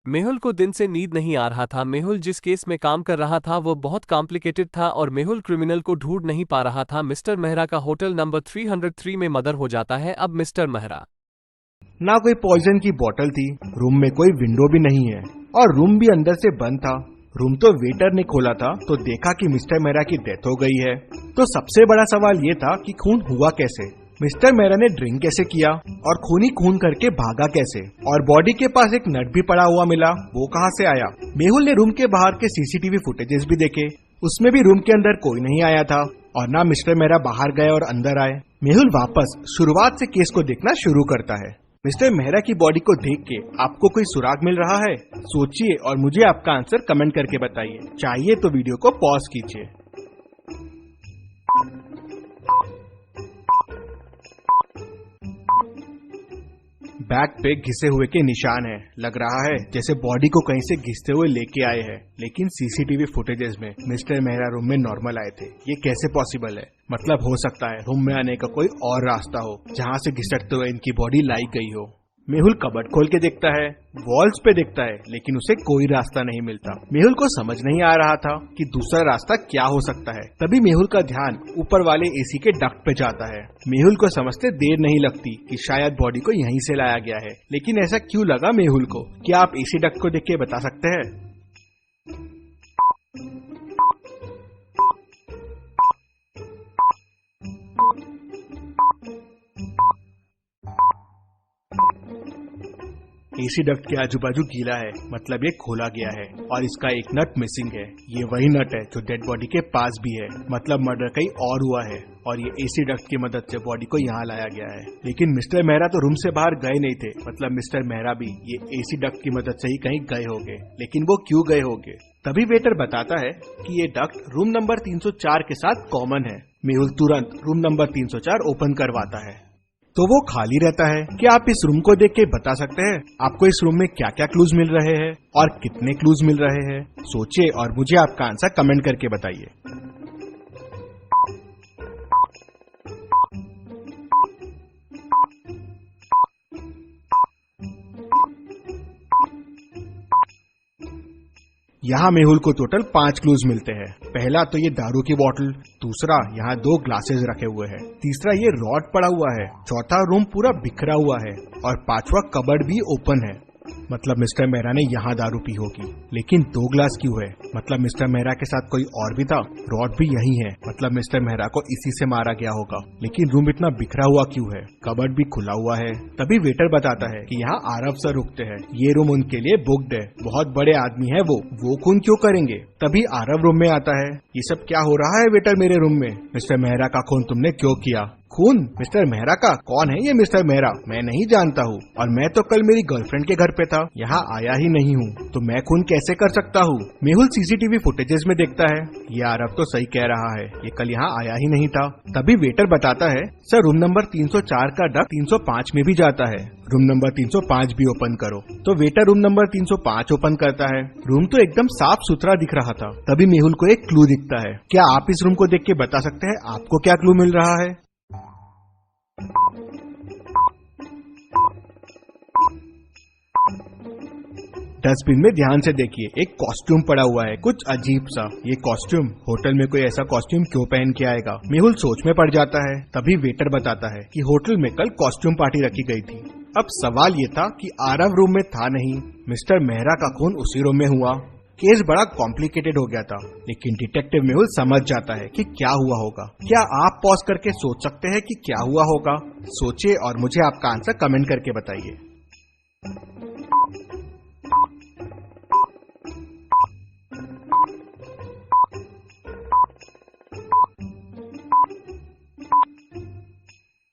मेहुल को दिन से नींद नहीं आ रहा था। मेहुल जिस केस में काम कर रहा था वो बहुत कॉम्प्लिकेटेड था और मेहुल क्रिमिनल को ढूंढ नहीं पा रहा था। मिस्टर मेहरा का होटल नंबर 303 में मर्डर हो जाता है। अब मिस्टर मेहरा ना कोई पॉइजन की बोतल थी, रूम में कोई विंडो भी नहीं है और रूम भी अंदर से बंद था। रूम तो वेटर ने खोला था तो देखा कि मिस्टर मेहरा की डेथ हो गई है। तो सबसे बड़ा सवाल ये था कि खून हुआ कैसे, मिस्टर मेहरा ने ड्रिंक कैसे किया और खून ही खून करके भागा कैसे, और बॉडी के पास एक नट भी पड़ा हुआ मिला, वो कहाँ से आया। मेहुल ने रूम के बाहर के सीसीटीवी फुटेजेस भी देखे, उसमें भी रूम के अंदर कोई नहीं आया था और ना मिस्टर मेहरा बाहर गए और अंदर आए। मेहुल वापस शुरुआत से केस को देखना शुरू करता है। मिस्टर मेहरा की बॉडी को देख के आपको कोई सुराग मिल रहा है? सोचिए और मुझे आपका आंसर कमेंट करके बताइए। चाहिए तो वीडियो को पॉज कीजिए। बैक पे घिसे हुए के निशान है, लग रहा है जैसे बॉडी को कहीं से घिसते हुए लेके आए हैं। लेकिन सीसीटीवी फुटेजेस में मिस्टर मेहरा रूम में नॉर्मल आए थे, ये कैसे पॉसिबल है? मतलब हो सकता है रूम में आने का कोई और रास्ता हो जहाँ से घिसटते हुए इनकी बॉडी लाई गई हो। मेहुल कबर्ड खोल के देखता है, वॉल्स पे देखता है, लेकिन उसे कोई रास्ता नहीं मिलता। मेहुल को समझ नहीं आ रहा था कि दूसरा रास्ता क्या हो सकता है। तभी मेहुल का ध्यान ऊपर वाले एसी के डक्ट पे जाता है। मेहुल को समझते देर नहीं लगती कि शायद बॉडी को यहीं से लाया गया है। लेकिन ऐसा क्यों लगा मेहुल को? क्या आप एसी डक्ट को देख के बता सकते हैं? एसी डक्ट के आजू बाजू गीला है, मतलब ये खोला गया है और इसका एक नट मिसिंग है। ये वही नट है जो डेड बॉडी के पास भी है, मतलब मर्डर कहीं और हुआ है और ये एसी डक्ट की मदद से बॉडी को यहाँ लाया गया है। लेकिन मिस्टर मेहरा तो रूम से बाहर गए नहीं थे, मतलब मिस्टर मेहरा भी ये एसी डक्ट की मदद से ही कहीं गए होंगे। लेकिन वो क्यों गए होंगे? तभी वेटर बताता है कि ये डक्ट रूम नंबर 304 के साथ कॉमन है। मेहुल तुरंत रूम नंबर 304 ओपन करवाता है तो वो खाली रहता है। क्या आप इस रूम को देख के बता सकते हैं आपको इस रूम में क्या क्या क्लूज मिल रहे हैं और कितने क्लूज मिल रहे हैं? सोचिए और मुझे आपका आंसर कमेंट करके बताइए। यहाँ मेहुल को टोटल 5 क्लूज मिलते हैं। पहला तो ये दारू की बोतल, दूसरा यहाँ 2 ग्लासेस रखे हुए हैं, तीसरा ये रॉड पड़ा हुआ है, चौथा रूम पूरा बिखरा हुआ है और 5वां कबर्ड भी ओपन है। मतलब मिस्टर मेहरा ने यहाँ दारू पी होगी। लेकिन 2 ग्लास क्यों है? मतलब मिस्टर मेहरा के साथ कोई और भी था। रॉड भी यही है, मतलब मिस्टर मेहरा को इसी से मारा गया होगा। लेकिन रूम इतना बिखरा हुआ क्यों है? कबर्ड भी खुला हुआ है। तभी वेटर बताता है कि यहाँ आरव सर रुकते हैं, ये रूम उनके लिए बुक्ड है, बहुत बड़े आदमी है वो खून क्यों करेंगे? तभी आरव रूम में आता है। ये सब क्या हो रहा है वेटर मेरे रूम में? मिस्टर मेहरा का खून तुमने क्यों किया? खून मिस्टर मेहरा का? कौन है ये मिस्टर मेहरा? मैं नहीं जानता हूँ और मैं तो कल मेरी गर्लफ्रेंड के घर पे था, यहाँ आया ही नहीं हूँ, तो मैं खून कैसे कर सकता हूँ? मेहुल सीसीटीवी फुटेजेस में देखता है, ये आरव तो सही कह रहा है, ये कल यहाँ आया ही नहीं था। तभी वेटर बताता है, सर रूम नंबर 304 का डक्ट 305 में भी जाता है, रूम नंबर 305 भी ओपन करो। तो वेटर रूम नंबर 305 ओपन करता है। रूम तो एकदम साफ सुथरा दिख रहा था। तभी मेहुल को एक क्लू दिखता है। क्या आप इस रूम को देख के बता सकते हैं आपको क्या क्लू मिल रहा है? डस्टबिन में ध्यान से देखिए, एक कॉस्ट्यूम पड़ा हुआ है, कुछ अजीब सा। ये कॉस्ट्यूम, होटल में कोई ऐसा कॉस्ट्यूम क्यों पहन के आएगा? मेहुल सोच में पड़ जाता है। तभी वेटर बताता है कि होटल में कल कॉस्ट्यूम पार्टी रखी गई थी। अब सवाल ये था कि आरव रूम में था नहीं, मिस्टर मेहरा का खून उसी रूम में हुआ। केस बड़ा कॉम्प्लिकेटेड हो गया था, लेकिन डिटेक्टिव मेहुल समझ जाता है कि क्या हुआ होगा। क्या आप पॉज करके सोच सकते हैं कि क्या हुआ होगा? सोचिए और मुझे आपका आंसर कमेंट करके बताइए।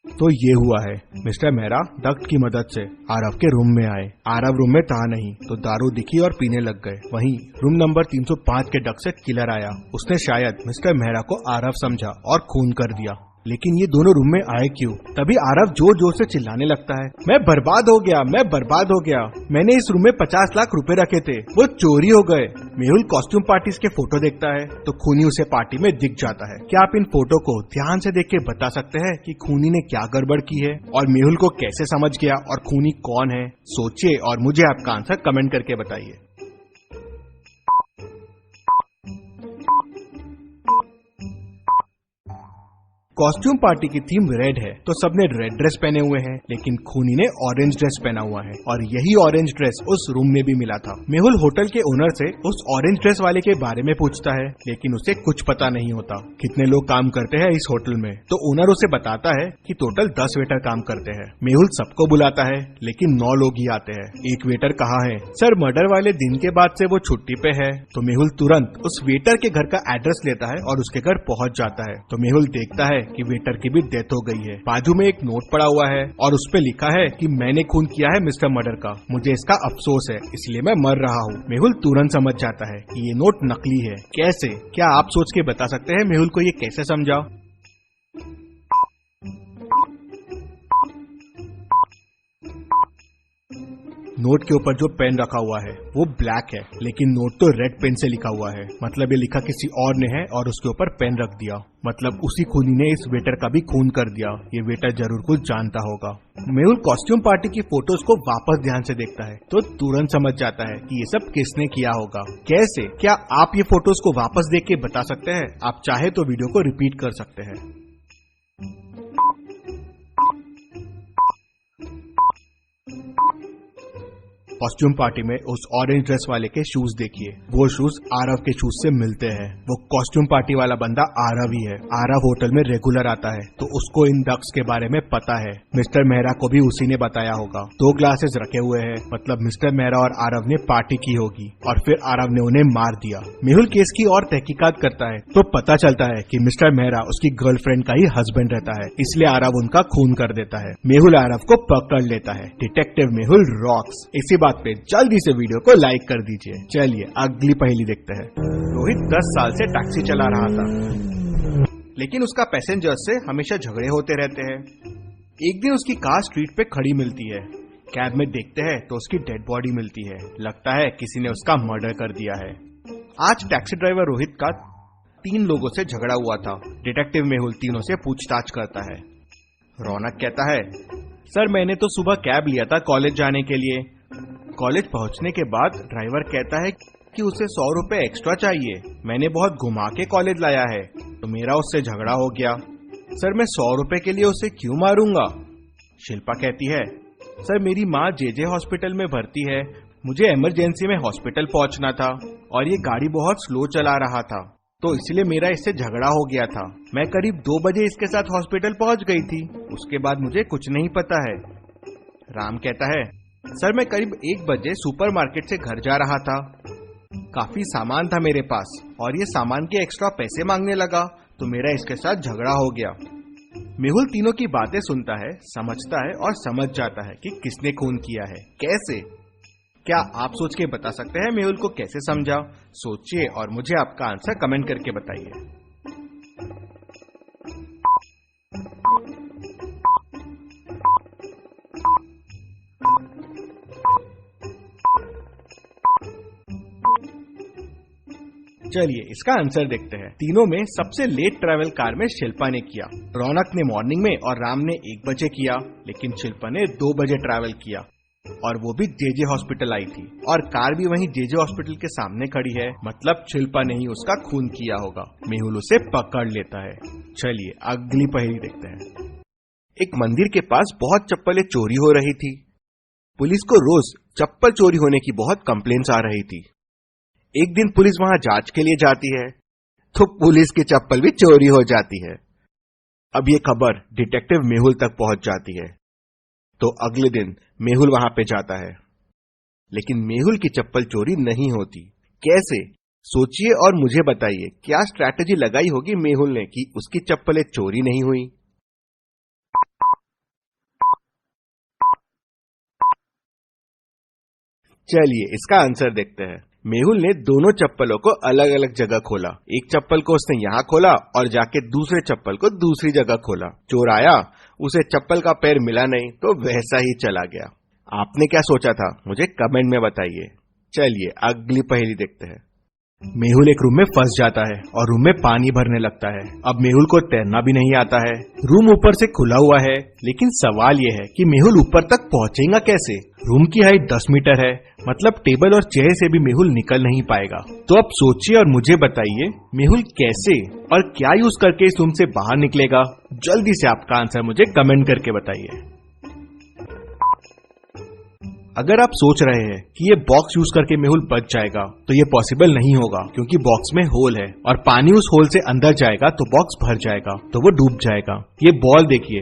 तो ये हुआ है, मिस्टर मेहरा डक्ट की मदद से आरव के रूम में आए। आरव रूम में था नहीं तो दारू दिखी और पीने लग गए। वहीं रूम नंबर 305 के डक्ट से किलर आया। उसने शायद मिस्टर मेहरा को आरव समझा और खून कर दिया। लेकिन ये दोनों रूम में आए क्यों? तभी आरव जोर जोर से चिल्लाने लगता है, मैं बर्बाद हो गया, मैं बर्बाद हो गया, मैंने इस रूम में 50 लाख रुपए रखे थे, वो चोरी हो गए। मेहुल कॉस्ट्यूम पार्टीज के फोटो देखता है तो खूनी उसे पार्टी में दिख जाता है। क्या आप इन फोटो को ध्यान से देख के बता सकते हैं कि खूनी ने क्या गड़बड़ की है और मेहुल को कैसे समझ गया और खूनी कौन है? सोचिए और मुझे आपका आंसर कमेंट करके बताइए। कॉस्ट्यूम पार्टी की थीम रेड है तो सबने रेड ड्रेस पहने हुए हैं, लेकिन खूनी ने ऑरेंज ड्रेस पहना हुआ है और यही ऑरेंज ड्रेस उस रूम में भी मिला था। मेहुल होटल के ओनर से उस ऑरेंज ड्रेस वाले के बारे में पूछता है, लेकिन उसे कुछ पता नहीं होता कितने लोग काम करते हैं इस होटल में। तो ओनर उसे बताता है कि टोटल 10 वेटर काम करते हैं। मेहुल सबको बुलाता है लेकिन 9 लोग ही आते हैं। एक वेटर कहाँ है? सर, मर्डर वाले दिन के बाद से वो छुट्टी पे है। तो मेहुल तुरंत उस वेटर के घर का एड्रेस लेता है और उसके घर पहुंच जाता है। तो मेहुल देखता है कि वेटर की भी डेथ हो गई है। बाजू में एक नोट पड़ा हुआ है और उस पे लिखा है कि मैंने खून किया है मिस्टर मर्डर का, मुझे इसका अफसोस है, इसलिए मैं मर रहा हूँ। मेहुल तुरंत समझ जाता है कि ये नोट नकली है। कैसे? क्या आप सोच के बता सकते हैं मेहुल को ये कैसे समझा? नोट के ऊपर जो पेन रखा हुआ है वो ब्लैक है, लेकिन नोट तो रेड पेन से लिखा हुआ है। मतलब ये लिखा किसी और ने है और उसके ऊपर पेन रख दिया। मतलब उसी खूनी ने इस वेटर का भी खून कर दिया। ये वेटर जरूर कुछ जानता होगा। मेहुल कॉस्ट्यूम पार्टी की फोटोज को वापस ध्यान से देखता है तो तुरंत समझ जाता है कि ये सब किसने किया होगा। कैसे? क्या आप ये फोटोज को वापस देख के बता सकते हैं? आप चाहे तो वीडियो को रिपीट कर सकते हैं। कॉस्ट्यूम पार्टी में उस ऑरेंज ड्रेस वाले के शूज देखिए, वो शूज आरव के शूज से मिलते हैं। वो कॉस्ट्यूम पार्टी वाला बंदा आरव ही है। आरव होटल में रेगुलर आता है तो उसको इन डक्स के बारे में पता है। मिस्टर मेहरा को भी उसी ने बताया होगा। 2 ग्लासेस रखे हुए हैं, मतलब मिस्टर मेहरा और आरव ने पार्टी की होगी और फिर आरव ने उन्हें मार दिया। मेहुल केस की और तहकीकात करता है तो पता चलता है कि मिस्टर मेहरा उसकी गर्लफ्रेंड का ही हस्बैंड रहता है, इसलिए आरव उनका खून कर देता है। मेहुल आरव को पकड़ लेता है। Detective Mehul rocks. इसी बात पे जल्दी से वीडियो को लाइक कर दीजिए। चलिए अगली पहेली देखते हैं। रोहित 10 साल से टैक्सी चला रहा था, लेकिन उसका पैसेंजर्स से हमेशा झगड़े होते रहते हैं। एक दिन उसकी कार स्ट्रीट पे खड़ी मिलती है। कैब में देखते हैं तो उसकी डेड बॉडी मिलती है। लगता है किसी ने उसका मर्डर कर दिया है। आज टैक्सी ड्राइवर रोहित का 3 लोगों से झगड़ा हुआ था। डिटेक्टिव मेहुल तीनों से पूछताछ करता है। रौनक कहता है, सर मैंने तो सुबह कैब लिया था कॉलेज जाने के लिए। कॉलेज पहुंचने के बाद ड्राइवर कहता है कि उसे 100 रुपए एक्स्ट्रा चाहिए। मैंने बहुत घुमा के कॉलेज लाया है तो मेरा उससे झगड़ा हो गया। सर मैं 100 रुपए के लिए उसे क्यों मारूंगा? शिल्पा कहती है, सर मेरी माँ जेजे हॉस्पिटल में भर्ती है, मुझे इमरजेंसी में हॉस्पिटल पहुंचना था और ये गाड़ी बहुत स्लो चला रहा था तो इसलिए मेरा इससे झगड़ा हो गया था। मैं करीब 2 बजे इसके साथ हॉस्पिटल पहुंच गई थी, उसके बाद मुझे कुछ नहीं पता है। राम कहता है, सर मैं करीब 1 बजे सुपरमार्केट से घर जा रहा था, काफी सामान था मेरे पास और ये सामान के एक्स्ट्रा पैसे मांगने लगा तो मेरा इसके साथ झगड़ा हो गया। मेहुल तीनों की बातें सुनता है, समझता है और समझ जाता है कि किसने खून किया है। कैसे? क्या आप सोच के बता सकते हैं मेहुल को कैसे समझा? सोचिए और मुझे आपका आंसर कमेंट करके बताइए। चलिए इसका आंसर देखते हैं। तीनों में सबसे लेट ट्रैवल कार में शिल्पा ने किया। रौनक ने मॉर्निंग में और राम ने 1 बजे किया, लेकिन शिल्पा ने 2 बजे ट्रैवल किया और वो भी जेजे हॉस्पिटल आई थी और कार भी वहीं जेजे हॉस्पिटल के सामने खड़ी है। मतलब शिल्पा ने ही उसका खून किया होगा। मेहुल उसे पकड़ लेता है। चलिए अगली पहेली देखते हैं। एक मंदिर के पास बहुत चप्पलें चोरी हो रही थी। पुलिस को रोज चप्पल चोरी होने की बहुत कंप्लेंट्स आ रही थी। एक दिन पुलिस वहां जांच के लिए जाती है तो पुलिस की चप्पल भी चोरी हो जाती है। अब ये खबर डिटेक्टिव मेहुल तक पहुंच जाती है तो अगले दिन मेहुल वहां पे जाता है, लेकिन मेहुल की चप्पल चोरी नहीं होती। कैसे? सोचिए और मुझे बताइए क्या स्ट्रैटेजी लगाई होगी मेहुल ने कि उसकी चप्पलें चोरी नहीं हुई। चलिए इसका आंसर देखते हैं। मेहुल ने दोनों चप्पलों को अलग अलग जगह खोला। एक चप्पल को उसने यहाँ खोला और जाके दूसरे चप्पल को दूसरी जगह खोला। चोर आया, उसे चप्पल का पैर मिला नहीं तो वैसा ही चला गया। आपने क्या सोचा था मुझे कमेंट में बताइए। चलिए अगली पहेली देखते हैं। मेहुल एक रूम में फंस जाता है और रूम में पानी भरने लगता है। अब मेहुल को तैरना भी नहीं आता है। रूम ऊपर से खुला हुआ है, लेकिन सवाल ये है कि मेहुल ऊपर तक पहुंचेगा कैसे। रूम की हाइट 10 मीटर है, मतलब टेबल और चेयर से भी मेहुल निकल नहीं पाएगा। तो अब सोचिए और मुझे बताइए, मेहुल कैसे और क्या यूज करके इस रूम से बाहर निकलेगा। जल्दी से आपका आंसर मुझे कमेंट करके बताइए। अगर आप सोच रहे हैं कि ये बॉक्स यूज करके मेहुल बच जाएगा, तो ये पॉसिबल नहीं होगा, क्योंकि बॉक्स में होल है और पानी उस होल से अंदर जाएगा तो बॉक्स भर जाएगा, तो वो डूब जाएगा। ये बॉल देखिए,